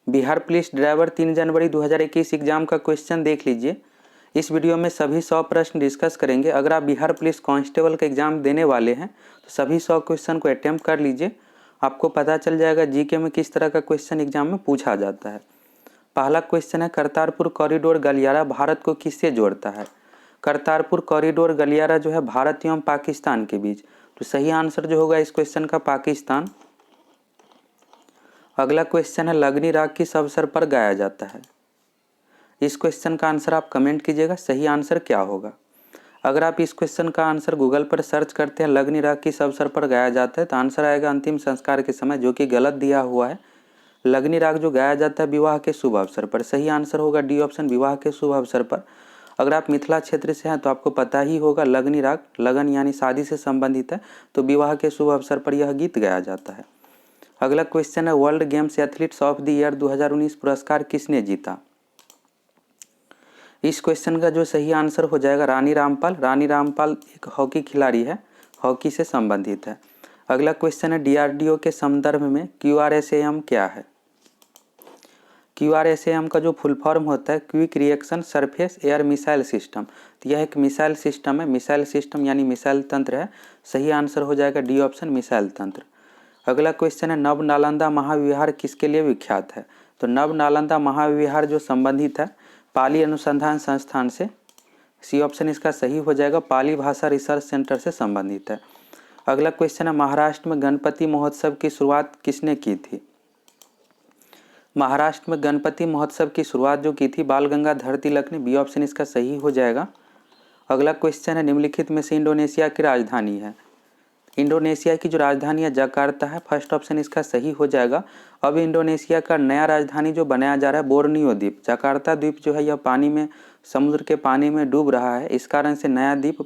Bihar police driver 3 जनवरी 2021 exam का question देख लीजिए। इस वीडियो में सभी 100 प्रश्न डिस्कस करेंगे। अगर आप बिहार पुलिस कांस्टेबल का एग्जाम देने वाले हैं तो सभी 100 क्वेश्चन को अटेम्प्ट कर लीजिए। आपको पता चल जाएगा जीके में किस तरह का क्वेश्चन एग्जाम में पूछा जाता है। पहला क्वेश्चन है, करतारपुर कॉरिडोर गलियारा भारत को किससे जोड़ता है? करतारपुर कॉरिडोर गलियारा जो है भारत एवं पाकिस्तान के बीच, तो सही आंसर जो होगा इस क्वेश्चन का पाकिस्तान। अगला क्वेश्चन है, लगनी राग किस अवसर पर गाया जाता है? इस क्वेश्चन का आंसर आप कमेंट कीजिएगा, सही आंसर क्या होगा। अगर आप इस क्वेश्चन का आंसर गूगल पर सर्च करते हैं लगनी राग किस अवसर पर गाया जाता है तो आंसर आएगा अंतिम संस्कार के समय, जो कि गलत दिया हुआ है। लगनी राग जो गाया जाता है विवाह के शुभ अवसर पर। सही आंसर होगा डी ऑप्शन, विवाह के शुभ अवसर पर। अगर आप मिथिला क्षेत्र से हैं तो आपको पता ही होगा लगनी राग लगन यानी शादी से संबंधित है, तो विवाह के शुभ अवसर पर यह गीत गाया जाता है। अगला क्वेश्चन है, world games athletes of the year 2019 पुरस्कार किसने जीता? इस क्वेश्चन का जो सही आंसर हो जाएगा रानी रामपाल। रानी रामपाल एक हॉकी खिलाड़ी है, हॉकी से संबंधित है। अगला क्वेश्चन है, डीआरडीओ के संदर्भ में क्यूआरएसएएम क्या है? क्यूआरएसएएम का जो फुल फॉर्म होता है quick reaction surface air missile system, तो यह एक मिसाइल सिस्टम है। मिसाइल सिस्टम यानी मिसाइल तंत्र है। सही आंसर हो जाएगा डी ऑप्शन, मिसाइल तंत्र। अगला क्वेश्चन है, नव नालंदा महाविहार किसके लिए विख्यात है? तो नव नालंदा महाविहार जो संबंधित है पाली अनुसंधान संस्थान से। सी ऑप्शन इसका सही हो जाएगा, पाली भाषा रिसर्च सेंटर से संबंधित है। अगला क्वेश्चन है, महाराष्ट्र में गणपति महोत्सव की शुरुआत किसने की थी? महाराष्ट्र में गणपति महोत्सव की शुरुआत जो की थी बाल गंगाधर तिलक ने। बी ऑप्शन इसका सही हो जाएगा। अगला क्वेश्चन है, निम्नलिखित में से इंडोनेशिया की राजधानी है? इंडोनेशिया की जो राजधानी है जकार्ता है। फर्स्ट ऑप्शन इसका सही हो जाएगा। अब इंडोनेशिया का नया राजधानी जो बनाया जा रहा है बोर्नियो द्वीप। जकार्ता द्वीप जो है यह पानी में, समुद्र के पानी में डूब रहा है, इस कारण से नया द्वीप,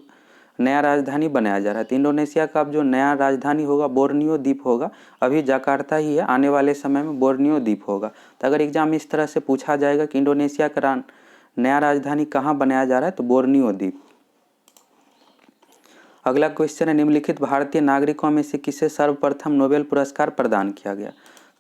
नया राजधानी बनाया जा रहा है। तो इंडोनेशिया का अब जो नया राजधानी होगा बोर्नियो द्वीप होगा। अभी जकार्ता ही है, आने वाले समय में बोर्नियो द्वीप होगा। तो अगर एग्जाम इस तरह से पूछा जाएगा कि इंडोनेशिया का नया राजधानी कहाँ बनाया जा रहा है, तो बोर्नियो द्वीप। अगला क्वेश्चन है, निम्नलिखित भारतीय नागरिकों में से किसे सर्वप्रथम नोबेल पुरस्कार प्रदान किया गया?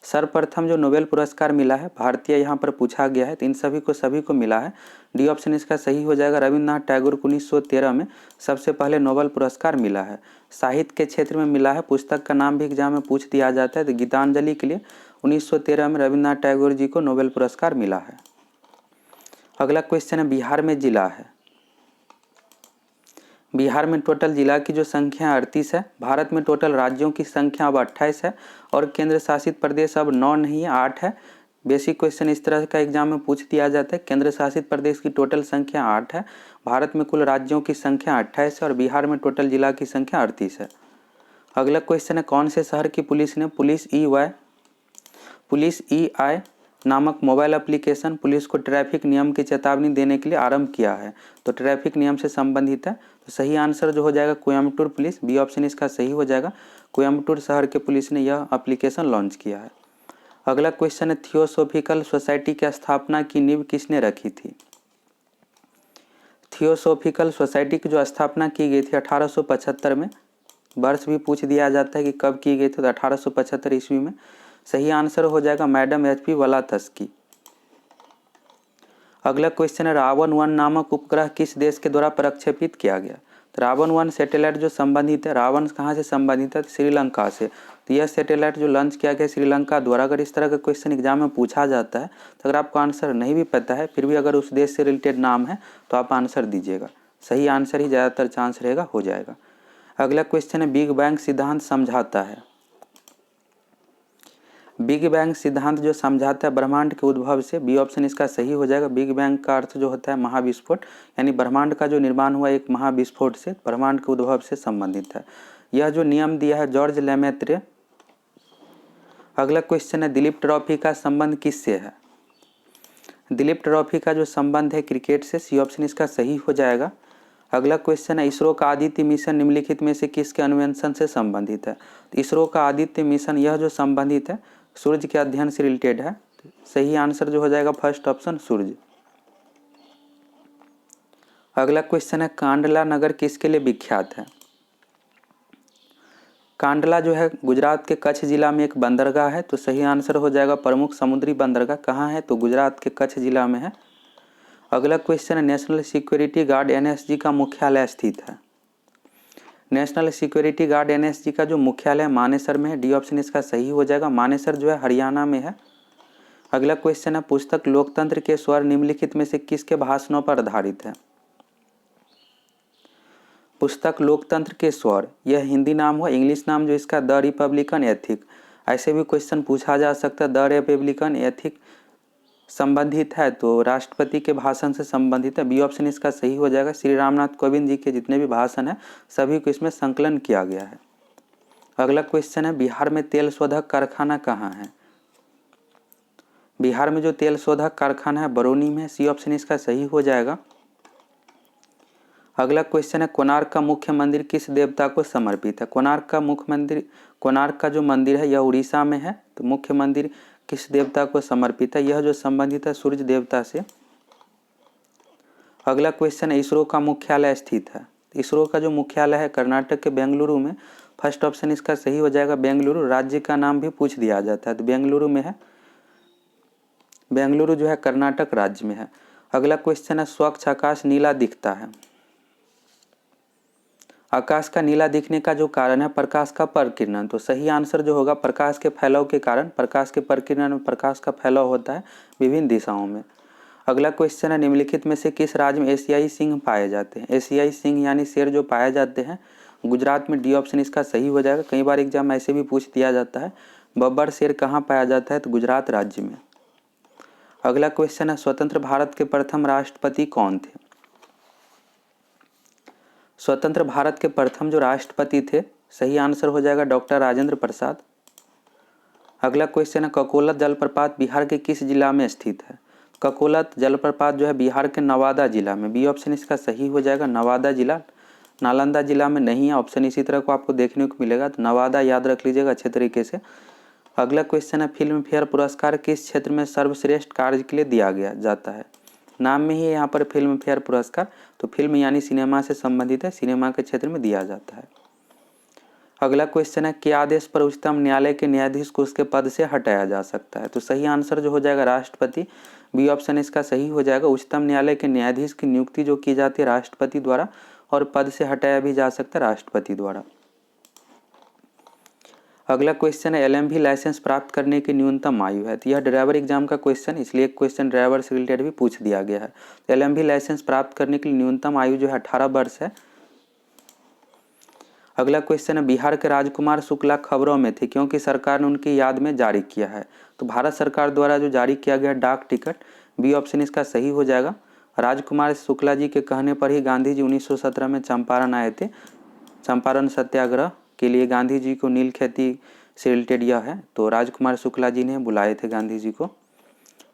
सर्वप्रथम जो नोबेल पुरस्कार मिला है भारतीय यहाँ पर पूछा गया है, तो इन सभी को मिला है। डी ऑप्शन इसका सही हो जाएगा। रविन्द्रनाथ टैगोर को 1913 में सबसे पहले नोबेल पुरस्कार मिला है। साहित्य के क्षेत्र में मिला है। पुस्तक का नाम भी एग्जाम में पूछ दिया जाता है, तो गीतांजलि के लिए 1913 में रविन्द्रनाथ टैगोर जी को नोबेल पुरस्कार मिला है। अगला क्वेश्चन है, बिहार में जिला है? बिहार में टोटल जिला की जो संख्या 38 है। भारत में टोटल राज्यों की संख्या अब 28 है और केंद्र शासित प्रदेश अब 9 नहीं है, 8 है। बेसिक क्वेश्चन इस तरह का एग्जाम में पूछ दिया जाता है। केंद्र शासित प्रदेश की टोटल संख्या 8 है, भारत में कुल राज्यों की संख्या 28 है और बिहार में टोटल जिला की संख्या 38 है। अगला क्वेश्चन है, कौन से शहर की पुलिस ने पुलिस ई आई नामक मोबाइल एप्लीकेशन पुलिस को ट्रैफिक नियम की चेतावनी देने के लिए आरंभ किया है? तो ट्रैफिक नियम से संबंधित है, तो सही आंसर जो हो जाएगा कोयम्बटूर पुलिस। बी ऑप्शन इसका सही हो जाएगा। कोयम्बटूर शहर के पुलिस ने यह एप्लीकेशन लॉन्च किया है। अगला क्वेश्चन है, थियोसॉफिकल सोसाइटी की स्थापना की नींव किसने रखी थी? थियोसॉफिकल सोसाइटी की जो स्थापना की गई थी 1875 में। वर्ष भी पूछ दिया जाता है कि कब की गई थी, तो 1875 ईस्वी में। सही आंसर हो जाएगा मैडम HP वलातस्की। अगला क्वेश्चन है, रावण 1 नामक उपग्रह किस देश के द्वारा प्रक्षेपित किया गया? तो रावण 1 सैटेलाइट जो संबंधित है, रावण कहाँ से संबंधित है? श्रीलंका से। तो यह सैटेलाइट जो लॉन्च किया गया श्रीलंका द्वारा। अगर इस तरह का क्वेश्चन एग्जाम में पूछा जाता है तो अगर आपको आंसर नहीं भी पता है फिर भी अगर उस देश से रिलेटेड नाम है तो आप आंसर दीजिएगा। सही आंसर ही ज़्यादातर चांस रहेगा हो जाएगा। अगला क्वेश्चन है, बिग बैंग सिद्धांत समझाता है? बिग बैंग सिद्धांत जो समझाता है ब्रह्मांड के उद्भव से। बी ऑप्शन इसका सही हो जाएगा। बिग बैंग का अर्थ जो होता है महाविस्फोट, यानी ब्रह्मांड का जो निर्माण हुआ एक महाविस्फोट से, ब्रह्मांड के उद्भव से संबंधित है। यह जो नियम दिया है जॉर्ज लेमेत्रे। अगला क्वेश्चन है, दिलीप ट्रॉफी का संबंध किससे है? दिलीप ट्रॉफी का जो संबंध है क्रिकेट से। सी ऑप्शन इसका सही हो जाएगा। अगला क्वेश्चन है, इसरो का आदित्य मिशन निम्नलिखित में से किसके अन्वेषण से संबंधित है? इसरो का आदित्य मिशन यह जो संबंधित है सूर्य के अध्ययन से रिलेटेड है। सही आंसर जो हो जाएगा फर्स्ट ऑप्शन सूर्य। अगला क्वेश्चन है, कांडला नगर किसके लिए विख्यात है? कांडला जो है गुजरात के कच्छ जिला में एक बंदरगाह है, तो सही आंसर हो जाएगा प्रमुख समुद्री बंदरगाह कहाँ है, तो गुजरात के कच्छ जिला में है। अगला क्वेश्चन है नेशनल सिक्योरिटी गार्ड एनएसजी का मुख्यालय स्थित है। नेशनल सिक्योरिटी गार्ड एनएसजी का जो मुख्यालय मानेसर में है, डी ऑप्शन इसका सही हो जाएगा। मानेसर जो है हरियाणा में है। अगला क्वेश्चन है पुस्तक लोकतंत्र के स्वर निम्नलिखित में से किसके भाषणों पर आधारित है। पुस्तक लोकतंत्र के स्वर, यह हिंदी नाम हुआ, इंग्लिश नाम जो इसका द रिपब्लिकन एथिक। ऐसे भी क्वेश्चन पूछा जा सकता है, द रिपब्लिकन एथिक संबंधित है तो राष्ट्रपति के भाषण से संबंधित है, बी ऑप्शन इसका सही हो जाएगा। श्री रामनाथ कोविंद जी के जितने भी भाषण हैं सभी को इसमें संकलन किया गया है। अगला क्वेश्चन है बिहार में तेल शोधक कारखाना कहाँ है। बिहार में जो तेल शोधक कारखाना है बरौनी में, सी ऑप्शन इसका सही हो जाएगा। अगला क्वेश्चन है कोणार्क का मुख्य मंदिर किस देवता को समर्पित है। कोणार्क का मुख्य मंदिर, कोणार्क का जो मंदिर है यह उड़ीसा में है, तो मुख्य मंदिर किस देवता को समर्पित है, यह जो संबंधित है सूर्य देवता से। अगला क्वेश्चन है इसरो का मुख्यालय स्थित है। इसरो का जो मुख्यालय है कर्नाटक के बेंगलुरु में, फर्स्ट ऑप्शन इसका सही हो जाएगा बेंगलुरु। राज्य का नाम भी पूछ दिया जाता है तो बेंगलुरु में है। बेंगलुरु जो है कर्नाटक राज्य में है। अगला क्वेश्चन है स्वच्छ आकाश नीला दिखता है। आकाश का नीला दिखने का जो कारण है प्रकाश का परिकिरण, तो सही आंसर जो होगा प्रकाश के फैलाव के कारण, प्रकाश के परिकिरण में प्रकाश का फैलाव होता है विभिन्न दिशाओं में। अगला क्वेश्चन है निम्नलिखित में से किस राज्य में एशियाई सिंह पाए जाते हैं। एशियाई सिंह यानी शेर जो पाए जाते हैं गुजरात में, डी ऑप्शन इसका सही हो जाएगा। कई बार एग्जाम ऐसे भी पूछ दिया जाता है बब्बर शेर कहाँ पाया जाता है, तो गुजरात राज्य में। अगला क्वेश्चन है स्वतंत्र भारत के प्रथम राष्ट्रपति कौन थे। स्वतंत्र भारत के प्रथम जो राष्ट्रपति थे, सही आंसर हो जाएगा डॉक्टर राजेंद्र प्रसाद। अगला क्वेश्चन है ककोलत जलप्रपात बिहार के किस जिला में स्थित है। ककोलत जलप्रपात जो है बिहार के नवादा जिला में, बी ऑप्शन इसका सही हो जाएगा नवादा जिला। नालंदा जिला में नहीं है ऑप्शन, इसी तरह को आपको देखने को मिलेगा, तो नवादा याद रख लीजिएगा अच्छे तरीके से। अगला क्वेश्चन है फिल्म फेयर पुरस्कार किस क्षेत्र में सर्वश्रेष्ठ कार्य के लिए दिया गया जाता है। नाम में ही यहाँ पर फिल्म फेयर पुरस्कार, तो फिल्म यानी सिनेमा से संबंधित है, सिनेमा के क्षेत्र में दिया जाता है। अगला क्वेश्चन है के आदेश पर उच्चतम न्यायालय के न्यायाधीश को उसके पद से हटाया जा सकता है, तो सही आंसर जो हो जाएगा राष्ट्रपति, बी ऑप्शन इसका सही हो जाएगा। उच्चतम न्यायालय के न्यायाधीश की नियुक्ति जो की जाती है राष्ट्रपति द्वारा, और पद से हटाया भी जा सकता है राष्ट्रपति द्वारा। अगला क्वेश्चन है एलएमवी लाइसेंस प्राप्त करने की न्यूनतम आयु है, तो यह ड्राइवर एग्जाम का क्वेश्चन, इसलिए एक क्वेश्चन ड्राइवर से रिलेटेड भी पूछ दिया गया है। एलएमवी लाइसेंस प्राप्त करने के लिए न्यूनतम आयु जो है 18 वर्ष है। अगला क्वेश्चन है बिहार के राजकुमार शुक्ला खबरों में थे क्योंकि सरकार ने उनकी याद में जारी किया है, तो भारत सरकार द्वारा जो जारी किया गया डाक टिकट, बी ऑप्शन इसका सही हो जाएगा। राजकुमार शुक्ला जी के कहने पर ही गांधी जी 1917 में चंपारण आए थे। चंपारण सत्याग्रह के लिए गांधी जी को नील खेती से रिलेटेड यह है, तो राजकुमार शुक्ला जी ने बुलाए थे गांधी जी को।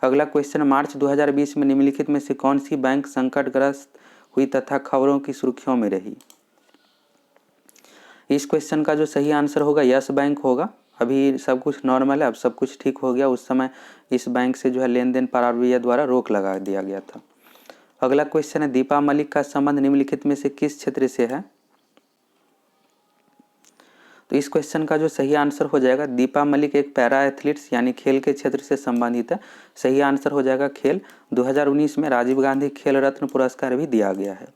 अगला क्वेश्चन मार्च 2020 में निम्नलिखित में से कौन सी बैंक संकटग्रस्त हुई तथा खबरों की सुर्खियों में रही। इस क्वेश्चन का जो सही आंसर होगा यस बैंक होगा। अभी सब कुछ नॉर्मल है, अब सब कुछ ठीक हो गया। उस समय इस बैंक से जो है लेन देन पर आरबीआई द्वारा रोक लगा दिया गया था। अगला क्वेश्चन है दीपा मलिक का संबंध निम्नलिखित में से किस क्षेत्र से है। तो इस क्वेश्चन का जो सही आंसर हो जाएगा दीपा मलिक एक पैरा एथलीट्स यानी खेल के क्षेत्र से संबंधित है, सही आंसर हो जाएगा खेल। 2019 में राजीव गांधी खेल रत्न पुरस्कार भी दिया गया है।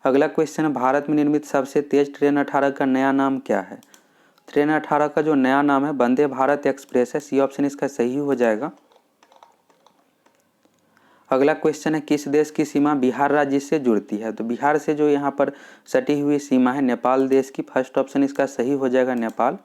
अगला क्वेश्चन है भारत में निर्मित सबसे तेज ट्रेन 18 का नया नाम क्या है। ट्रेन 18 का जो नया नाम है वंदे भारत एक्सप्रेस है, सी ऑप्शन इसका सही हो जाएगा। अगला क्वेश्चन है किस देश की सीमा बिहार राज्य से जुड़ती है, तो बिहार से जो यहाँ पर सटी हुई सीमा है नेपाल देश की, फर्स्ट ऑप्शन इसका सही हो जाएगा नेपाल।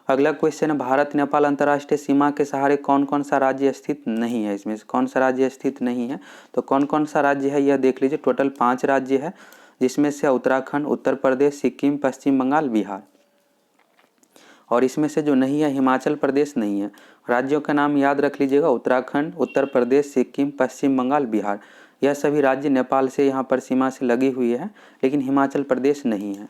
अगला क्वेश्चन है भारत नेपाल अंतर्राष्ट्रीय सीमा के सहारे कौन कौन सा राज्य स्थित नहीं है। इसमें से कौन सा राज्य स्थित नहीं है, तो कौन कौन सा राज्य है यह देख लीजिए। टोटल 5 राज्य है, जिसमें से उत्तराखंड, उत्तर प्रदेश, सिक्किम, पश्चिम बंगाल, बिहार, और इसमें से जो नहीं है हिमाचल प्रदेश नहीं है। राज्यों का नाम याद रख लीजिएगा, उत्तराखंड, उत्तर प्रदेश, सिक्किम, पश्चिम बंगाल, बिहार, यह सभी राज्य नेपाल से यहाँ पर सीमा से लगी हुई है, लेकिन हिमाचल प्रदेश नहीं है।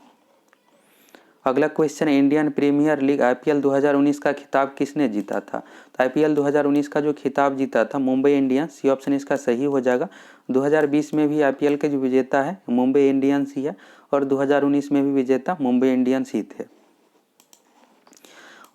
अगला क्वेश्चन है इंडियन प्रीमियर लीग आईपीएल 2019 का खिताब किसने जीता था। तो आईपीएल 2019 का जो खिताब जीता था मुंबई इंडियंस, सी ऑप्शन इसका सही हो जाएगा। 2020 में भी आईपीएल के जो विजेता है मुंबई इंडियंस ही है, और 2019 में भी विजेता मुंबई इंडियंस ही थे।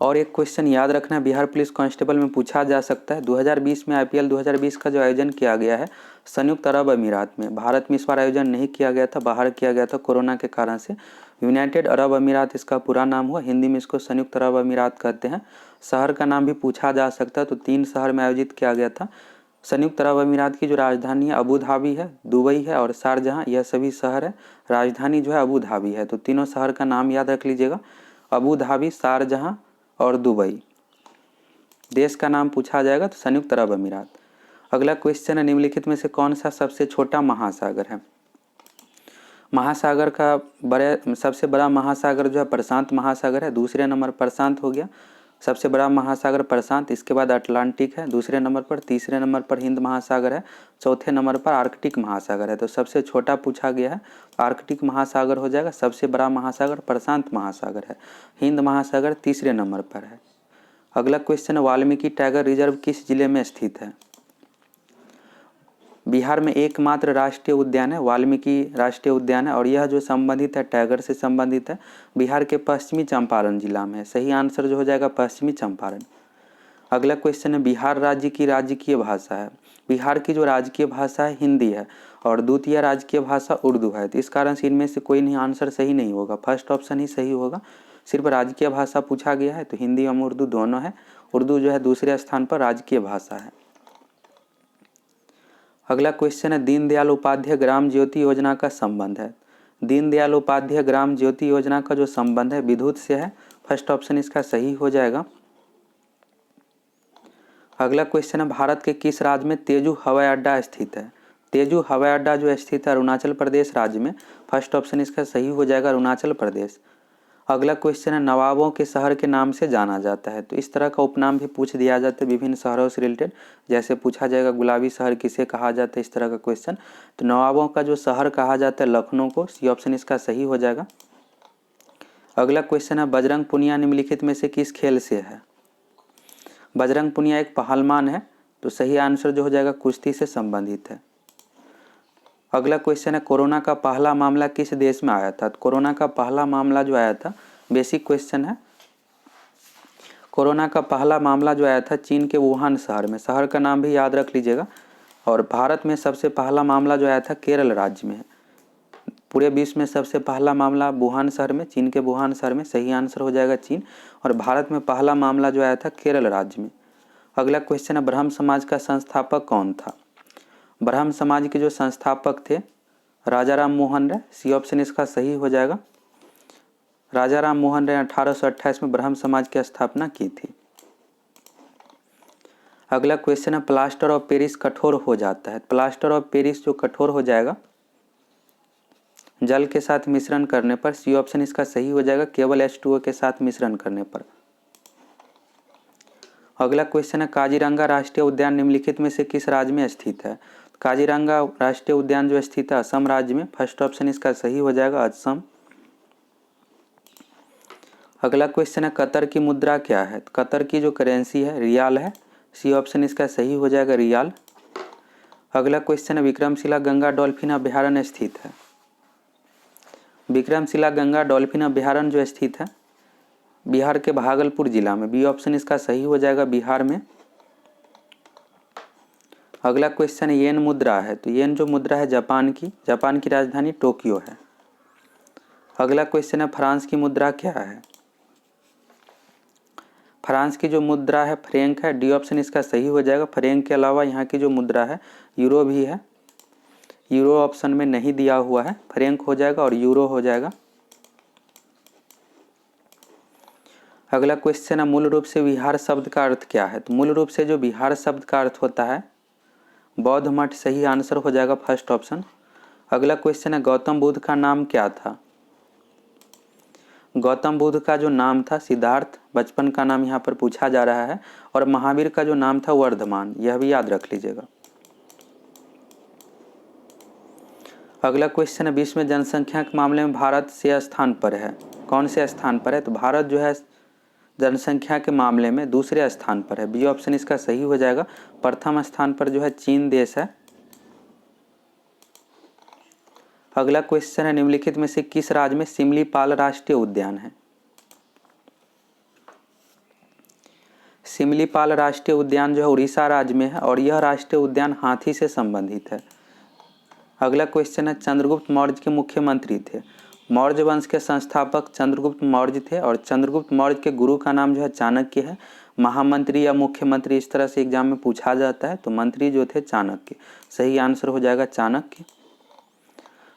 और एक क्वेश्चन याद रखना, बिहार पुलिस कांस्टेबल में पूछा जा सकता है। 2020 में आईपीएल 2020 का जो आयोजन किया गया है संयुक्त अरब अमीरात में, भारत में इस बार आयोजन नहीं किया गया था, बाहर किया गया था कोरोना के कारण से। यूनाइटेड अरब अमीरात इसका पूरा नाम हुआ, हिंदी में इसको संयुक्त अरब अमीरात कहते हैं। शहर का नाम भी पूछा जा सकता है, तो 3 शहर में आयोजित किया गया था। संयुक्त अरब अमीरात की जो राजधानी है अबू धाबी है, दुबई है और शारजहां, यह सभी शहर है। राजधानी जो है अबू धाबी है, तो तीनों शहर का नाम याद रख लीजिएगा, अबू धाबी, शारजहां और दुबई। देश का नाम पूछा जाएगा तो संयुक्त अरब अमीरात। अगला क्वेश्चन है, निम्नलिखित में से कौन सा सबसे छोटा महासागर है? महासागर का सबसे बड़ा महासागर जो है प्रशांत महासागर है, दूसरे नंबर प्रशांत हो गया, सबसे बड़ा महासागर प्रशांत, इसके बाद अटलांटिक है दूसरे नंबर पर, तीसरे नंबर पर हिंद महासागर है, चौथे नंबर पर आर्कटिक महासागर है। तो सबसे छोटा पूछा गया है आर्कटिक महासागर हो जाएगा, सबसे बड़ा महासागर प्रशांत महासागर है, हिंद महासागर तीसरे नंबर पर है। अगला क्वेश्चन है, वाल्मीकि टाइगर रिजर्व किस जिले में स्थित है? बिहार में एकमात्र राष्ट्रीय उद्यान है वाल्मीकि राष्ट्रीय उद्यान है, और यह जो संबंधित है टाइगर से संबंधित है, बिहार के पश्चिमी चंपारण जिला में है। सही आंसर जो हो जाएगा पश्चिमी चंपारण। अगला क्वेश्चन है, बिहार राज्य की राजकीय भाषा है। बिहार की जो राजकीय भाषा है हिंदी है और द्वितीय राजकीय भाषा उर्दू है, तो इस कारण से इनमें से कोई नहीं आंसर सही नहीं होगा, फर्स्ट ऑप्शन ही सही होगा। सिर्फ राजकीय भाषा पूछा गया है, तो हिंदी और उर्दू दोनों है, उर्दू जो है दूसरे स्थान पर राजकीय भाषा है। अगला क्वेश्चन है, दीनदयाल उपाध्याय ग्राम ज्योति योजना का संबंध है। दीनदयाल उपाध्याय ग्राम ज्योति योजना का जो संबंध है विद्युत से है, फर्स्ट ऑप्शन इसका सही हो जाएगा। अगला क्वेश्चन है, भारत के किस राज्य में तेजू हवाई अड्डा स्थित है? तेजू हवाई अड्डा जो स्थित है अरुणाचल प्रदेश राज्य में, फर्स्ट ऑप्शन इसका सही हो जाएगा अरुणाचल प्रदेश। अगला क्वेश्चन है, नवाबों के शहर के नाम से जाना जाता है। तो इस तरह का उपनाम भी पूछ दिया जाता है विभिन्न शहरों से रिलेटेड, जैसे पूछा जाएगा गुलाबी शहर किसे कहा जाता है, इस तरह का क्वेश्चन। तो नवाबों का जो शहर कहा जाता है लखनऊ को, सी ऑप्शन इसका सही हो जाएगा। अगला क्वेश्चन है, बजरंग पुनिया निम्नलिखित में से किस खेल से है? बजरंग पुनिया एक पहलवान है, तो सही आंसर जो हो जाएगा कुश्ती से संबंधित है। अगला क्वेश्चन है, कोरोना का पहला मामला किस देश में आया था? तो कोरोना का पहला मामला जो आया था, बेसिक क्वेश्चन है, कोरोना का पहला मामला जो आया था चीन के वुहान शहर में, शहर का नाम भी याद रख लीजिएगा। और भारत में सबसे पहला मामला जो आया था केरल राज्य में है। पूरे विश्व में सबसे पहला मामला वुहान शहर में, चीन के वुहान शहर में, सही आंसर हो जाएगा चीन। और भारत में पहला मामला जो आया था केरल राज्य में। अगला क्वेश्चन है, ब्रह्म समाज का संस्थापक कौन था? ब्रह्म समाज के जो संस्थापक थे राजा राम मोहन राय, सी ऑप्शन इसका सही हो जाएगा। राजा राम मोहन राय 1828 में ब्रह्म समाज की स्थापना की थी। अगला क्वेश्चन है, प्लास्टर ऑफ पेरिस कठोर हो जाता है। प्लास्टर ऑफ पेरिस जो कठोर हो जाएगा जल के साथ मिश्रण करने पर, सी ऑप्शन इसका सही हो जाएगा, केवल H2O के साथ मिश्रण करने पर। अगला क्वेश्चन है, काजीरंगा राष्ट्रीय उद्यान निम्नलिखित में से किस राज्य में स्थित है? काजीरंगा राष्ट्रीय उद्यान जो स्थित है असम राज्य में, फर्स्ट ऑप्शन इसका सही हो जाएगा असम। अगला क्वेश्चन है, कतर की मुद्रा क्या है? तो कतर की जो करेंसी है रियाल है, सी ऑप्शन इसका सही हो जाएगा रियाल। अगला क्वेश्चन है, विक्रमशिला गंगा डॉल्फिन अभ्यारण्य स्थित है। विक्रमशिला गंगा डॉल्फिन अभ्यारण्य जो स्थित है बिहार के भागलपुर जिला में, बी ऑप्शन इसका सही हो जाएगा बिहार में। अगला क्वेश्चन येन मुद्रा है, तो येन जो मुद्रा है जापान की राजधानी टोक्यो है। अगला क्वेश्चन है, फ्रांस की मुद्रा क्या है? फ्रांस की जो मुद्रा है फ्रैंक है, डी ऑप्शन इसका सही हो जाएगा। फ्रैंक के अलावा यहाँ की जो मुद्रा है यूरो भी है, यूरो ऑप्शन में नहीं दिया हुआ है, फ्रैंक हो जाएगा और यूरो हो जाएगा। अगला क्वेश्चन है, मूल रूप से विहार शब्द का अर्थ क्या है? तो मूल रूप से जो विहार शब्द का अर्थ होता है बौद्ध मठ, सही आंसर हो जाएगा फर्स्ट ऑप्शन। अगला क्वेश्चन है, गौतम बुद्ध का नाम क्या था? गौतम बुद्ध का जो नाम था सिद्धार्थ, बचपन का नाम यहाँ पर पूछा जा रहा है, और महावीर का जो नाम था वर्धमान, यह भी याद रख लीजिएगा। अगला क्वेश्चन है, विश्व में जनसंख्या के मामले में भारत से स्थान पर है, कौन से स्थान पर है? तो भारत जो है जनसंख्या के मामले में दूसरे स्थान पर है, बी ऑप्शन इसका सही हो जाएगा। प्रथम स्थान पर जो है चीन देश है। अगला क्वेश्चन है, निम्नलिखित में से किस राज्य में सिमलीपाल राष्ट्रीय उद्यान है? सिमलीपाल राष्ट्रीय उद्यान जो है उड़ीसा राज्य में है और यह राष्ट्रीय उद्यान हाथी से संबंधित है। अगला क्वेश्चन है, चंद्रगुप्त मौर्य के मुख्यमंत्री थे। मौर्य वंश के संस्थापक चंद्रगुप्त मौर्य थे और चंद्रगुप्त मौर्य के गुरु का नाम जो है चाणक्य है। महामंत्री या मुख्यमंत्री इस तरह से एग्जाम में पूछा जाता है, तो मंत्री जो थे चाणक्य। सही आंसर हो जाएगा चाणक्य।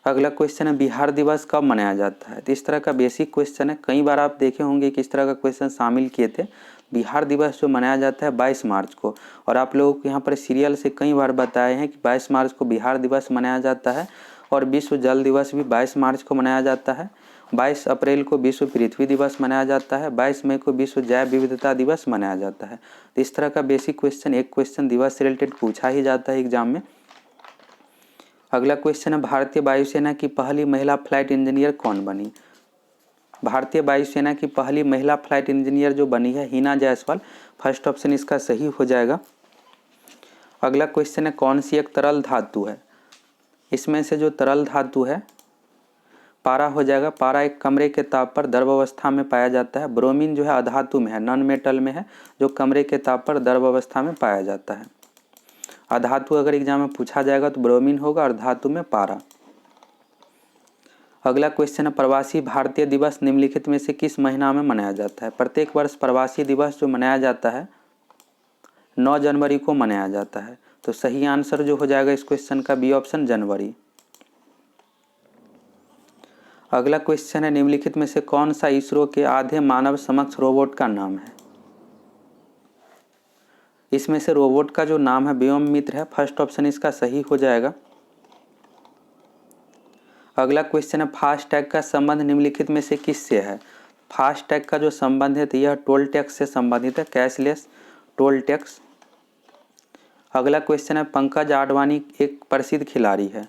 अगला क्वेश्चन है, बिहार दिवस कब मनाया जाता है। तो इस तरह का बेसिक क्वेश्चन है, कई बार आप देखे होंगे कि इस तरह का क्वेश्चन शामिल किए थे। बिहार दिवस जो मनाया जाता है 22 मार्च को, और आप लोगों को यहाँ पर सीरियल से कई बार बताए हैं कि 22 मार्च को बिहार दिवस मनाया जाता है और विश्व जल दिवस भी 22 मार्च को मनाया जाता है। 22 अप्रैल को विश्व पृथ्वी दिवस मनाया जाता है। 22 मई को विश्व जैव विविधता दिवस मनाया जाता है। तो इस तरह का बेसिक क्वेश्चन, एक क्वेश्चन दिवस से रिलेटेड पूछा ही जाता है एग्जाम में। अगला क्वेश्चन है, भारतीय वायुसेना की पहली महिला फ्लाइट इंजीनियर कौन बनी। भारतीय वायुसेना की पहली महिला फ्लाइट इंजीनियर जो बनी है हिना जायसवाल। फर्स्ट ऑप्शन इसका सही हो जाएगा। अगला क्वेश्चन है, कौन सी एक तरल धातु है। इसमें से जो तरल धातु है पारा हो जाएगा। पारा एक कमरे के ताप पर द्रव अवस्था में पाया जाता है। ब्रोमीन जो है अधातु में है, नॉन मेटल में है, जो कमरे के ताप पर द्रव अवस्था में पाया जाता है। अधातु अगर एग्जाम में पूछा जाएगा तो ब्रोमीन होगा और धातु में पारा। अगला क्वेश्चन है, प्रवासी भारतीय दिवस निम्नलिखित में से किस महीना में मनाया जाता है। प्रत्येक वर्ष प्रवासी दिवस जो मनाया जाता है 9 जनवरी को मनाया जाता है। तो सही आंसर जो हो जाएगा इस क्वेश्चन का बी ऑप्शन, जनवरी। अगला क्वेश्चन है, निम्नलिखित में से कौन सा इसरो के आधे मानव समक्ष रोबोट का नाम है। इसमें से रोबोट का जो नाम है व्योम मित्र है। फर्स्ट ऑप्शन इसका सही हो जाएगा। अगला क्वेश्चन है, फास्टैग का संबंध निम्नलिखित में से किससे है। फास्टैग का जो संबंध है तो यह टोल टैक्स से संबंधित है, कैशलेस टोल टैक्स। अगला क्वेश्चन है, पंकज आडवाणी एक प्रसिद्ध खिलाड़ी है।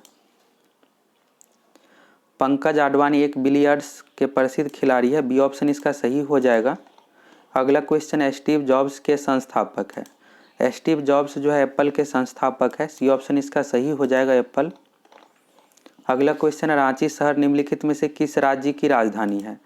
पंकज आडवाणी एक बिलियर्ड्स के प्रसिद्ध खिलाड़ी है। बी ऑप्शन इसका सही हो जाएगा। अगला क्वेश्चन है, स्टीव जॉब्स के संस्थापक है। स्टीव जॉब्स जो है एप्पल के संस्थापक है। सी ऑप्शन इसका सही हो जाएगा, एप्पल। अगला क्वेश्चन है, रांची शहर निम्नलिखित में से किस राज्य की राजधानी है।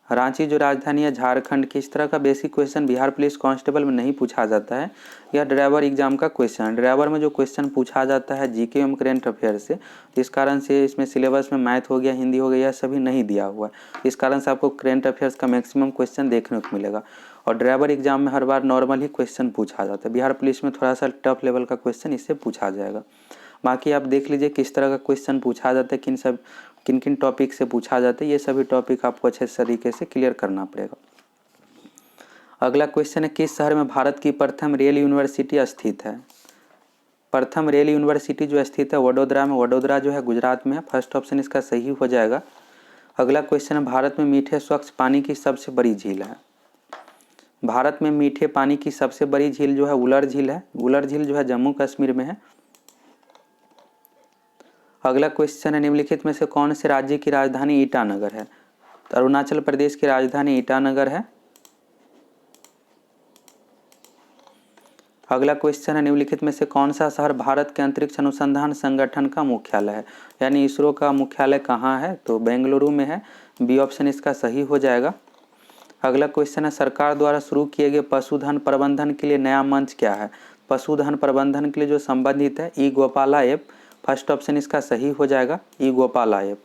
रांची जो राजधानी है झारखंड की। इस तरह का basic question Bihar police constable में नहीं पूछा जाता है, यह ड्राइवर एग्जाम का क्वेश्चन है। ड्राइवर में जो क्वेश्चन पूछा जाता है जीके एवं करेंट अफेयर से, तो इस कारण से इसमें सिलेबस में मैथ हो गया, हिंदी हो गया, यह सभी नहीं दिया हुआ है। इस कारण से आपको करेंट अफेयर्स का मैक्सिमम क्वेश्चन देखने को मिलेगा और ड्राइवर एग्जाम में हर बार नॉर्मल ही क्वेश्चन पूछा जाता है। बिहार पुलिस में थोड़ा सा टफ लेवल का क्वेश्चन इससे पूछा जाएगा। बाकी आप देख लीजिए किस तरह का क्वेश्चन पूछा जाता है, किन किन टॉपिक से पूछा जाता है, ये सभी टॉपिक आपको अच्छे तरीके से क्लियर करना पड़ेगा। अगला क्वेश्चन है, किस शहर में भारत की प्रथम रेल यूनिवर्सिटी स्थित है। प्रथम रेल यूनिवर्सिटी जो स्थित है वडोदरा में। वडोदरा जो है गुजरात में है। फर्स्ट ऑप्शन इसका सही हो जाएगा। अगला क्वेश्चन है, भारत में मीठे स्वच्छ पानी की सबसे बड़ी झील है। भारत में मीठे पानी की सबसे बड़ी झील जो है उलर झील है। उलर झील जो है जम्मू कश्मीर में है। अगला क्वेश्चन है, निम्नलिखित में से कौन से राज्य की राजधानी ईटानगर है। तो अरुणाचल प्रदेश की राजधानी ईटानगर है। अगला क्वेश्चन है, निम्नलिखित में से कौन सा शहर भारत के अंतरिक्ष अनुसंधान संगठन का मुख्यालय है, यानी इसरो का मुख्यालय कहाँ है, तो बेंगलुरु में है। बी ऑप्शन इसका सही हो जाएगा। अगला क्वेश्चन है, सरकार द्वारा शुरू किए गए पशुधन प्रबंधन के लिए नया मंच क्या है। पशुधन प्रबंधन के लिए जो संबंधित है ई गोपाला ऐप। फर्स्ट ऑप्शन इसका सही हो जाएगा, ई गोपाला ऐप।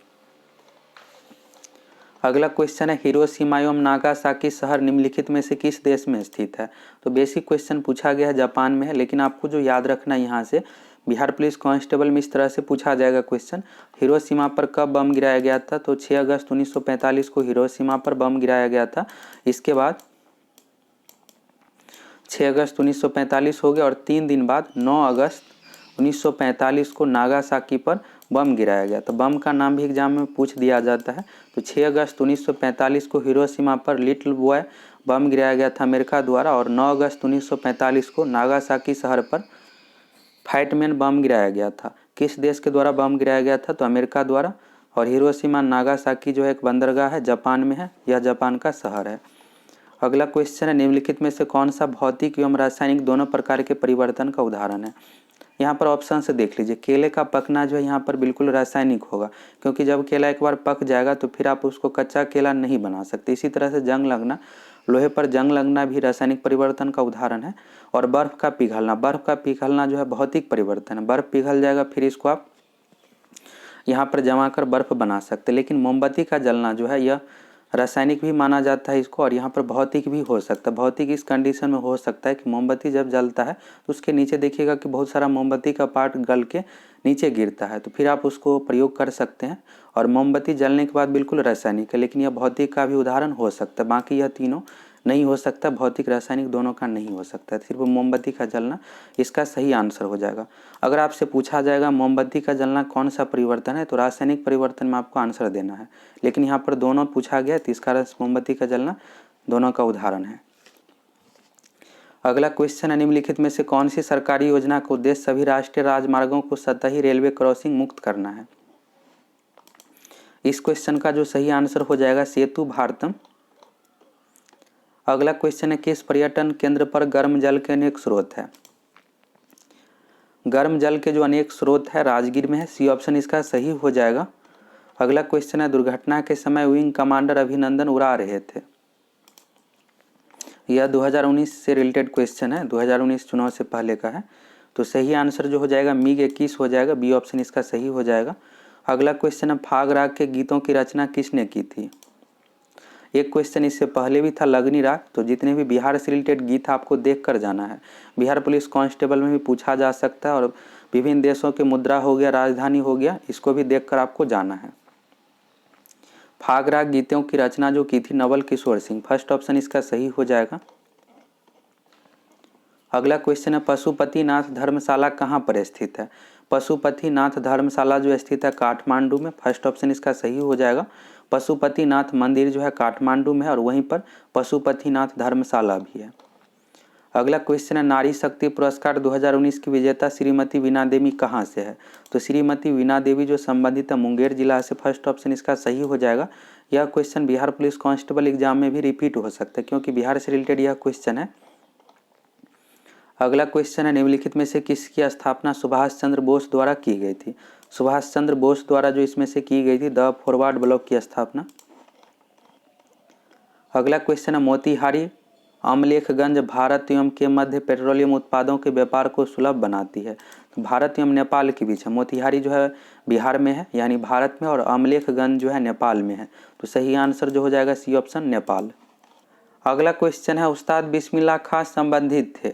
अगला क्वेश्चन है, हिरोशिमा एवं नागासाकी शहर निम्नलिखित में से किस देश में स्थित है। तो बेसिक क्वेश्चन पूछा गया है, जापान में है, लेकिन आपको जो याद रखना है यहाँ से बिहार पुलिस कांस्टेबल में इस तरह से पूछा जाएगा क्वेश्चन, हिरोशिमा पर कब बम गिराया गया था। तो 6 अगस्त 1945 को हिरोशिमा पर बम गिराया गया था। इसके बाद 6 अगस्त 1945 हो गया और 3 दिन बाद 9 अगस्त 1945 को नागासाकी पर बम गिराया गया। तो बम का नाम भी एग्जाम में पूछ दिया जाता है। तो 6 अगस्त 1945 को हिरोशिमा पर लिटिल बॉय बम गिराया गया था अमेरिका द्वारा और 9 अगस्त 1945 को नागासाकी शहर पर फाइटमैन बम गिराया गया था। किस देश के द्वारा बम गिराया गया था, तो अमेरिका द्वारा। और हिरोशिमा नागासाकी जो है एक बंदरगाह है, जापान में है, यह जापान का शहर है। अगला क्वेश्चन है, निम्नलिखित में से कौन सा भौतिक एवं रासायनिक दोनों प्रकार के परिवर्तन का उदाहरण है। यहाँ पर ऑप्शन से देख लीजिए, केले का पकना जो है यहाँ पर बिल्कुल रासायनिक होगा, क्योंकि जब केला एक बार पक जाएगा तो फिर आप उसको कच्चा केला नहीं बना सकते। इसी तरह से जंग लगना लोहे पर जंग लगना भी रासायनिक परिवर्तन का उदाहरण है। और बर्फ का पिघलना जो है भौतिक परिवर्तन है। बर्फ पिघल जाएगा, फिर इसको आप यहाँ पर जमा कर बर्फ बना सकते हैं। लेकिन मोमबत्ती का जलना जो है यह रासायनिक भी माना जाता है इसको, और यहाँ पर भौतिक भी हो सकता है। भौतिक इस कंडीशन में हो सकता है कि मोमबत्ती जब जलता है तो उसके नीचे देखिएगा कि बहुत सारा मोमबत्ती का पार्ट गल के नीचे गिरता है, तो फिर आप उसको प्रयोग कर सकते हैं। और मोमबत्ती जलने के बाद बिल्कुल रासायनिक है, लेकिन यह भौतिक का भी उदाहरण हो सकता है। बाकी यह तीनों नहीं हो सकता, भौतिक रासायनिक दोनों का नहीं हो सकता, सिर्फ मोमबत्ती का जलना इसका सही आंसर हो जाएगा। अगर आपसे पूछा जाएगा मोमबत्ती का जलना कौन सा परिवर्तन है, तो रासायनिक परिवर्तन में आपको आंसर देना है। लेकिन यहाँ पर दोनों पूछा गया, तो इस कारण मोमबत्ती का जलना दोनों का उदाहरण है। अगला क्वेश्चन है, निम्नलिखित में से कौन सी सरकारी योजना का उद्देश्य सभी राष्ट्रीय राजमार्गों को सतही रेलवे क्रॉसिंग मुक्त करना है? इस क्वेश्चन का जो सही आंसर हो जाएगा सेतु भारतम। अगला क्वेश्चन है, किस पर्यटन केंद्र पर गर्म जल के अनेक स्रोत है? गर्म जल के जो अनेक स्रोत है राजगीर में है, सी ऑप्शन इसका सही हो जाएगा। अगला क्वेश्चन है, दुर्घटना के समय विंग कमांडर अभिनंदन उड़ा रहे थे। यह 2019 से रिलेटेड क्वेश्चन है, 2019 चुनाव से पहले का है। तो सही आंसर जो हो जाएगा मिग 21 हो जाएगा, बी ऑप्शन इसका सही हो जाएगा। अगला क्वेश्चन है, फाग राग के गीतों की रचना किसने की थी? एक क्वेश्चन इससे पहले भी था, लगनी राग। तो जितने भी बिहार से रिलेटेड गीत आपको देख कर जाना है। बिहार पुलिस कांस्टेबल में भी पूछा जा सकता है, और विभिन्न देशों के मुद्रा हो गया, राजधानी हो गया, इसको भी देख कर आपको जाना है। फाग राग गीतों की रचना जो की थी नवल किशोर सिंह, फर्स्ट ऑप्शन इसका सही हो जाएगा। अगला क्वेश्चन है, पशुपतिनाथ धर्मशाला कहाँ पर स्थित है? पशुपतिनाथ धर्मशाला जो स्थित है काठमांडू में, फर्स्ट ऑप्शन इसका सही हो जाएगा। पशुपतिनाथ मंदिर जो है काठमांडू में है, और वहीं पर पशुपतिनाथ धर्मशाला भी है। अगला क्वेश्चन है, नारी शक्ति पुरस्कार 2019 की विजेता श्रीमती वीणा देवी कहाँ से है? तो श्रीमती वीणा देवी जो संबंधित है मुंगेर जिला से, फर्स्ट ऑप्शन इसका सही हो जाएगा। यह question Bihar police constable exam में भी रिपीट हो सकता है, क्योंकि बिहार से रिलेटेड यह क्वेश्चन है। अगला क्वेश्चन है, निम्नलिखित में से किसकी स्थापना सुभाष चंद्र बोस द्वारा की गई थी? सुभाष चंद्र बोस द्वारा जो इसमें से की गई थी द फॉरवर्ड ब्लॉक की स्थापना। अगला क्वेश्चन है, मोतिहारी अमलेखगंज भारत एवं के मध्य पेट्रोलियम उत्पादों के व्यापार को सुलभ बनाती है। तो भारत एवं नेपाल के बीच है। मोतिहारी जो है बिहार में है, यानी भारत में, और अमलेखगंज जो है नेपाल में है। तो सही आंसर जो हो जाएगा सी ऑप्शन नेपाल। अगला क्वेश्चन है, उस्ताद बिस्मिल्लाह खां संबंधित थे।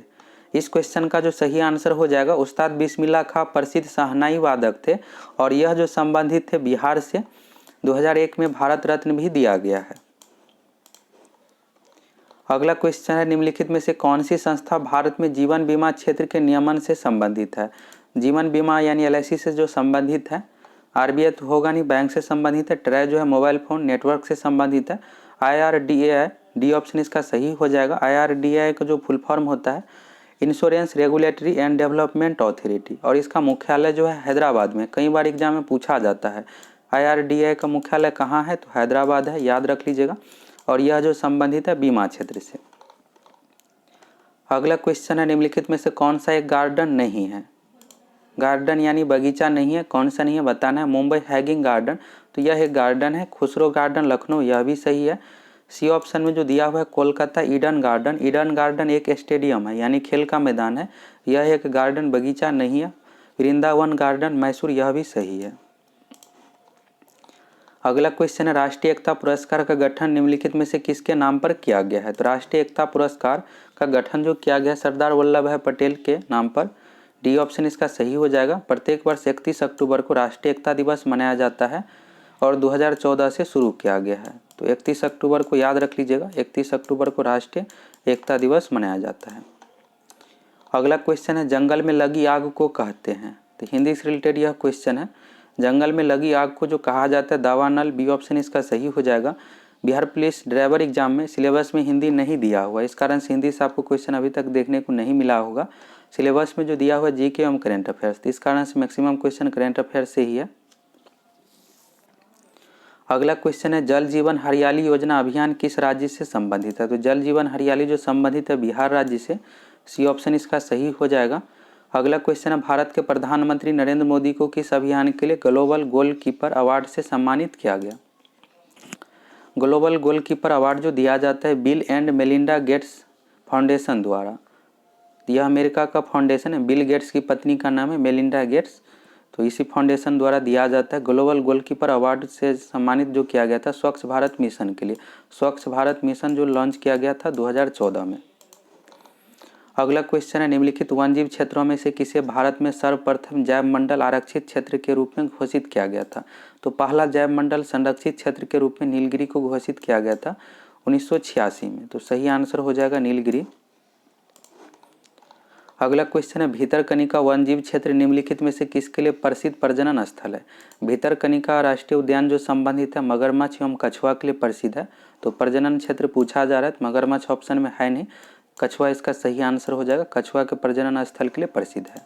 इस क्वेश्चन का जो सही आंसर हो जाएगा, उस्ताद बिस्मिल्लाह खां प्रसिद्ध शहनाई वादक थे, और यह जो संबंधित थे बिहार से, 2001 में भारत रत्न भी दिया गया है। अगला क्वेश्चन है, निम्नलिखित में से कौन सी संस्था भारत में जीवन बीमा क्षेत्र के नियमन से संबंधित है? जीवन बीमा यानी LIC से जो संबंधित है। RBI तो होगा नहीं, बैंक से संबंधित है। ट्राई जो है मोबाइल फोन नेटवर्क से संबंधित है। IRDAI, डी ऑप्शन इसका सही हो जाएगा। IRDAI का जो फुल फॉर्म होता है insurance regulatory and development authority, और इसका मुख्यालय जो है हैदराबाद में। कई बार एग्जाम में पूछा जाता है IRDAI का मुख्यालय कहाँ है, तो हैदराबाद है, याद रख लीजिएगा। और यह जो संबंधित है बीमा क्षेत्र से। अगला क्वेश्चन है, निम्नलिखित में से कौन सा एक गार्डन नहीं है? गार्डन यानी बगीचा नहीं है, कौन सा नहीं है बताना है। मुंबई हैगिंग गार्डन, तो यह एक गार्डन है। खुसरो गार्डन लखनऊ, यह भी सही है। सी ऑप्शन में जो दिया हुआ है Kolkata Eden garden, Eden garden एक स्टेडियम है, यानी खेल का मैदान है। यह एक गार्डन, बगीचा नहीं है। वृंदावन गार्डन मैसूर, यह भी सही है। अगला क्वेश्चन है, राष्ट्रीय एकता पुरस्कार का गठन निम्नलिखित में से किसके नाम पर किया गया है? तो राष्ट्रीय एकता पुरस्कार का गठन जो किया गया है सरदार वल्लभ भाई पटेल के नाम पर, डी ऑप्शन इसका सही हो जाएगा। प्रत्येक वर्ष 31 अक्टूबर को राष्ट्रीय एकता दिवस मनाया जाता है, और 2014 से शुरू किया गया है। तो 31 अक्टूबर को याद रख लीजिएगा, 31 अक्टूबर को राष्ट्रीय एकता दिवस मनाया जाता है। अगला क्वेश्चन है, जंगल में लगी आग को कहते हैं? तो हिंदी से रिलेटेड यह क्वेश्चन है। जंगल में लगी आग को जो कहा जाता है दावानल, बी ऑप्शन इसका सही हो जाएगा। बिहार पुलिस ड्राइवर एग्जाम में सिलेबस में हिंदी नहीं दिया हुआ, इस कारण से हिंदी से आपको क्वेश्चन अभी तक देखने को नहीं मिला होगा। सिलेबस में जो दिया हुआ GK एवं करेंट अफेयर्स, इस कारण से मैक्सिमम क्वेश्चन करेंट अफेयर्स से ही है। अगला क्वेश्चन है, जल जीवन हरियाली योजना अभियान किस राज्य से संबंधित है? तो जल जीवन हरियाली जो संबंधित है बिहार राज्य से, सी ऑप्शन इसका सही हो जाएगा। अगला क्वेश्चन है, भारत के प्रधानमंत्री नरेंद्र मोदी को किस अभियान के लिए ग्लोबल गोलकीपर अवार्ड से सम्मानित किया गया? ग्लोबल गोलकीपर अवार्ड जो दिया जाता है bill and Melinda Gates foundation द्वारा, यह अमेरिका का फाउंडेशन है, बिल गेट्स की पत्नी का नाम है मेलिंडा गेट्स, तो इसी फाउंडेशन द्वारा दिया जाता है। ग्लोबल गोलकीपर अवार्ड से सम्मानित जो किया गया था स्वच्छ भारत मिशन के लिए, स्वच्छ भारत मिशन जो लॉन्च किया गया था 2014 में। अगला क्वेश्चन है निम्नलिखित वन्यजीव क्षेत्रों में से किसे भारत में सर्वप्रथम जैव मंडल आरक्षित क्षेत्र के रूप में घोषित किया गया था? तो पहला जैव मंडल संरक्षित क्षेत्र के रूप में नीलगिरी को घोषित किया गया था 1986 में, तो सही आंसर हो जाएगा नीलगिरी। अगला क्वेश्चन है भीतरकनिका वन्यजीव क्षेत्र निम्नलिखित में से किसके लिए प्रसिद्ध प्रजनन स्थल है? भीतरकनिका राष्ट्रीय उद्यान जो संबंधित है मगरमच्छ एवं कछुआ के लिए प्रसिद्ध है, तो प्रजनन क्षेत्र पूछा जा रहा है, मगरमच्छ ऑप्शन में है नहीं, कछुआ इसका सही आंसर हो जाएगा, कछुआ के प्रजनन स्थल के लिए प्रसिद्ध है।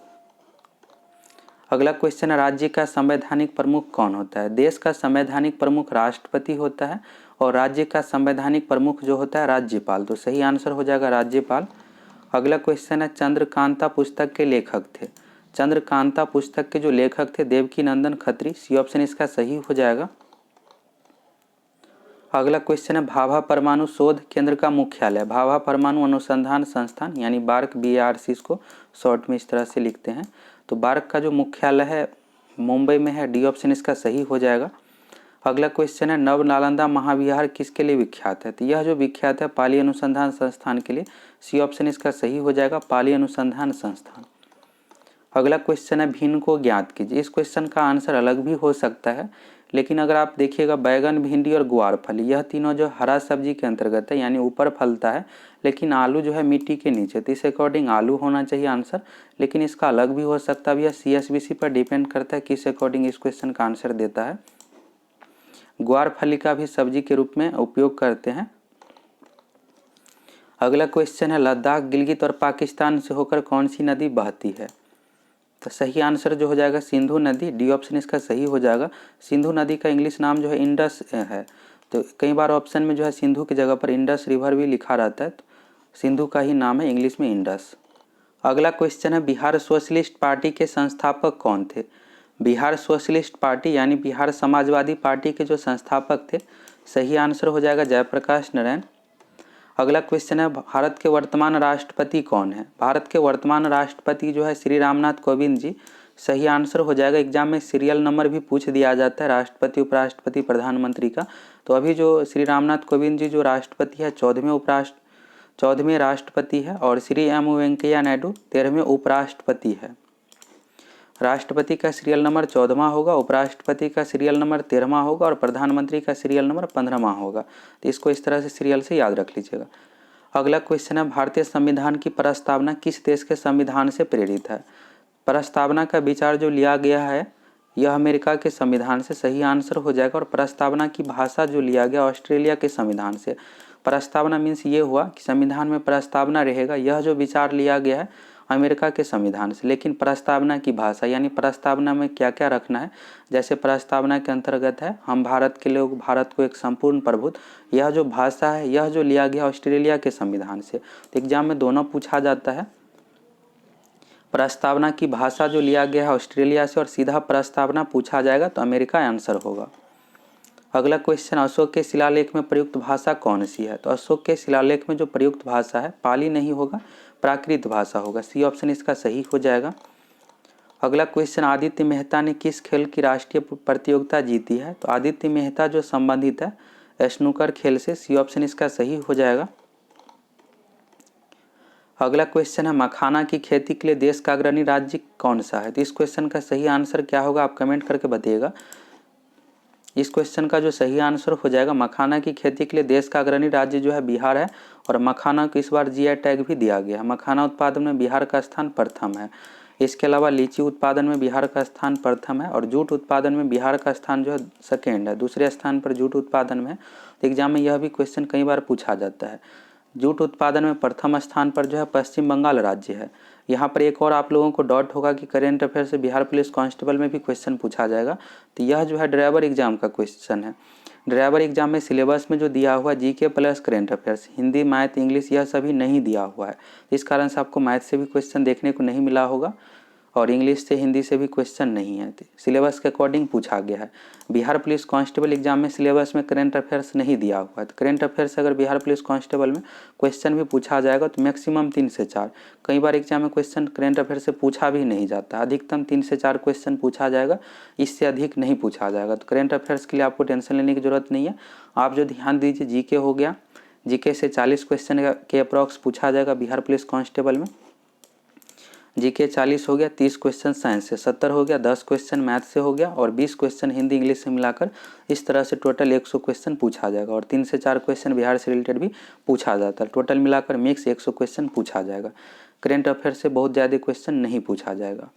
अगला क्वेश्चन है राज्य का संवैधानिक प्रमुख कौन होता है? देश का संवैधानिक प्रमुख राष्ट्रपति होता है और राज्य का संवैधानिक प्रमुख जो होता है राज्यपाल, तो सही आंसर हो जाएगा राज्यपाल। अगला क्वेश्चन है चंद्रकांता पुस्तक के लेखक थे, चंद्रकांता पुस्तक के जो लेखक थे देवकी नंदन खत्री, सी ऑप्शन इसका सही हो जाएगा। अगला क्वेश्चन है भाभा परमाणु शोध केंद्र का मुख्यालय, भाभा परमाणु अनुसंधान संस्थान यानी बार्क, BARC इसको शॉर्ट में इस तरह से लिखते हैं, तो बार्क का जो मुख्यालय है मुंबई में है, डी ऑप्शन इसका सही हो जाएगा। अगला क्वेश्चन है नव नालंदा महाविहार किसके लिए विख्यात है? तो यह जो विख्यात है पाली अनुसंधान संस्थान के लिए, सी ऑप्शन इसका सही हो जाएगा, पाली अनुसंधान संस्थान। अगला क्वेश्चन है भिन्न को ज्ञात कीजिए, इस क्वेश्चन का आंसर अलग भी हो सकता है, लेकिन अगर आप देखिएगा बैगन, भिंडी और गुआर फली यह तीनों जो हरा सब्जी के अंतर्गत है यानी ऊपर फलता है, लेकिन आलू जो है मिट्टी के नीचे, तो इस अकॉर्डिंग आलू होना चाहिए आंसर, लेकिन इसका अलग भी हो सकता है, यह CSBC पर डिपेंड करता है किस अकॉर्डिंग इस क्वेश्चन का आंसर देता है। ग्वार फली का भी सब्जी के रूप में उपयोग करते हैं। अगला क्वेश्चन है लद्दाख, गिलगित और पाकिस्तान से होकर कौन सी नदी बहती है? तो सही आंसर जो हो जाएगा सिंधु नदी, डी ऑप्शन इसका सही हो जाएगा। सिंधु नदी का इंग्लिश नाम जो है इंडस है, तो कई बार ऑप्शन में जो है सिंधु की जगह पर इंडस रिवर भी लिखा रहता है, तो सिंधु का ही नाम है इंग्लिश में इंडस। अगला क्वेश्चन है बिहार सोशलिस्ट पार्टी के संस्थापक कौन थे? बिहार सोशलिस्ट पार्टी यानी बिहार समाजवादी पार्टी के जो संस्थापक थे, सही आंसर हो जाएगा जयप्रकाश नारायण। अगला क्वेश्चन है भारत के वर्तमान राष्ट्रपति कौन है? भारत के वर्तमान राष्ट्रपति जो है श्री रामनाथ कोविंद जी, सही आंसर हो जाएगा। एग्जाम में सीरियल नंबर भी पूछ दिया जाता है राष्ट्रपति, उपराष्ट्रपति, प्रधानमंत्री का, तो अभी जो श्री रामनाथ कोविंद जी जो राष्ट्रपति है 14वें राष्ट्रपति है, और श्री एम वेंकैया नायडू 13वें उपराष्ट्रपति है। राष्ट्रपति का सीरियल नंबर 14वां होगा, उपराष्ट्रपति का सीरियल नंबर 13वां होगा और प्रधानमंत्री का सीरियल नंबर 15वां होगा, तो इसको इस तरह से सीरियल से याद रख लीजिएगा। अगला क्वेश्चन है भारतीय संविधान की प्रस्तावना किस देश के संविधान से प्रेरित है? प्रस्तावना का विचार जो लिया गया है यह अमेरिका के संविधान से, सही आंसर हो जाएगा। और प्रस्तावना की भाषा जो लिया गया ऑस्ट्रेलिया के संविधान से। प्रस्तावना मीन्स ये हुआ कि संविधान में प्रस्तावना रहेगा, यह जो विचार लिया गया है अमेरिका के संविधान से, लेकिन प्रस्तावना की भाषा यानी प्रस्तावना में क्या क्या रखना है, जैसे प्रस्तावना के अंतर्गत है हम भारत के लोग, भारत को एक संपूर्ण प्रभुत्व, यह जो भाषा है यह जो लिया गया ऑस्ट्रेलिया के संविधान से। तो एग्जाम में दोनों पूछा जाता है, प्रस्तावना की भाषा जो लिया गया है ऑस्ट्रेलिया से और सीधा प्रस्तावना पूछा जाएगा तो अमेरिका आंसर होगा। अगला क्वेश्चन अशोक के शिलालेख में प्रयुक्त भाषा कौन सी है? तो अशोक के शिलालेख में जो प्रयुक्त भाषा है पाली नहीं होगा, प्राकृत भाषा होगा, सी ऑप्शन इसका सही हो जाएगा। अगला क्वेश्चन आदित्य मेहता ने किस खेल की राष्ट्रीय प्रतियोगिता जीती है? तो आदित्य मेहता जो संबंधित है स्नूकर खेल से, सी ऑप्शन इसका सही हो जाएगा। अगला क्वेश्चन है मखाना की खेती के लिए देश का अग्रणी राज्य कौन सा है? तो इस क्वेश्चन का सही आंसर क्या होगा आप कमेंट करके बताइएगा। इस क्वेश्चन का जो सही आंसर हो जाएगा मखाना की खेती के लिए देश का अग्रणी राज्य जो है बिहार है, और मखाना को इस बार GI टैग भी दिया गया है। मखाना उत्पादन में बिहार का स्थान प्रथम है। इसके अलावा लीची उत्पादन में बिहार का स्थान प्रथम है, और जूट उत्पादन में बिहार का स्थान जो है सेकेंड है, दूसरे स्थान पर जूट उत्पादन में। तो एग्जाम में यह भी क्वेश्चन कई बार पूछा जाता है। जूट उत्पादन में प्रथम स्थान पर जो है पश्चिम बंगाल राज्य है। यहाँ पर एक और आप लोगों को डाउट होगा कि करेंट अफेयर से बिहार पुलिस कांस्टेबल में भी क्वेश्चन पूछा जाएगा, तो यह जो है ड्राइवर एग्जाम का क्वेश्चन है। ड्राइवर एग्जाम में सिलेबस में जो दिया हुआ GK plus current affairs, Hindi, math, English यह सभी नहीं दिया हुआ है, इस कारण से आपको मैथ से भी क्वेश्चन देखने को नहीं मिला होगा। और इंग्लिश से हिंदी से भी क्वेश्चन नहीं है, सिलेबस के अकॉर्डिंग पूछा गया है। बिहार पुलिस कांस्टेबल एग्जाम में सिलेबस में करंट अफेयर्स नहीं दिया हुआ है, तो करंट अफेयर्स अगर बिहार पुलिस कांस्टेबल में क्वेश्चन भी पूछा जाएगा तो मैक्सिमम 3 से 4, कई बार एग्जाम में क्वेश्चन करंट अफेयर से पूछा भी नहीं जाता, अधिकतम 3 से 4 क्वेश्चन पूछा जाएगा, इससे अधिक नहीं पूछा जाएगा। तो करंट अफेयर्स के लिए आपको टेंशन लेने की जरूरत नहीं है। आप जो ध्यान दीजिए, जीके हो गया, जीके से 40 क्वेश्चन के अप्रॉक्स पूछा जाएगा बिहार पुलिस कांस्टेबल में। जीके 40 हो गया, 30 क्वेश्चन साइंस से, 70 हो गया, 10 क्वेश्चन मैथ से हो गया और 20 क्वेश्चन हिंदी इंग्लिश से मिलाकर, इस तरह से टोटल 100 क्वेश्चन पूछा जाएगा। और 3 से 4 क्वेश्चन बिहार से रिलेटेड भी पूछा जाता है, टोटल मिलाकर मिक्स 100 क्वेश्चन पूछा जाएगा। करंट अफेयर से बहुत ज़्यादा क्वेश्चन नहीं पूछा जाएगा।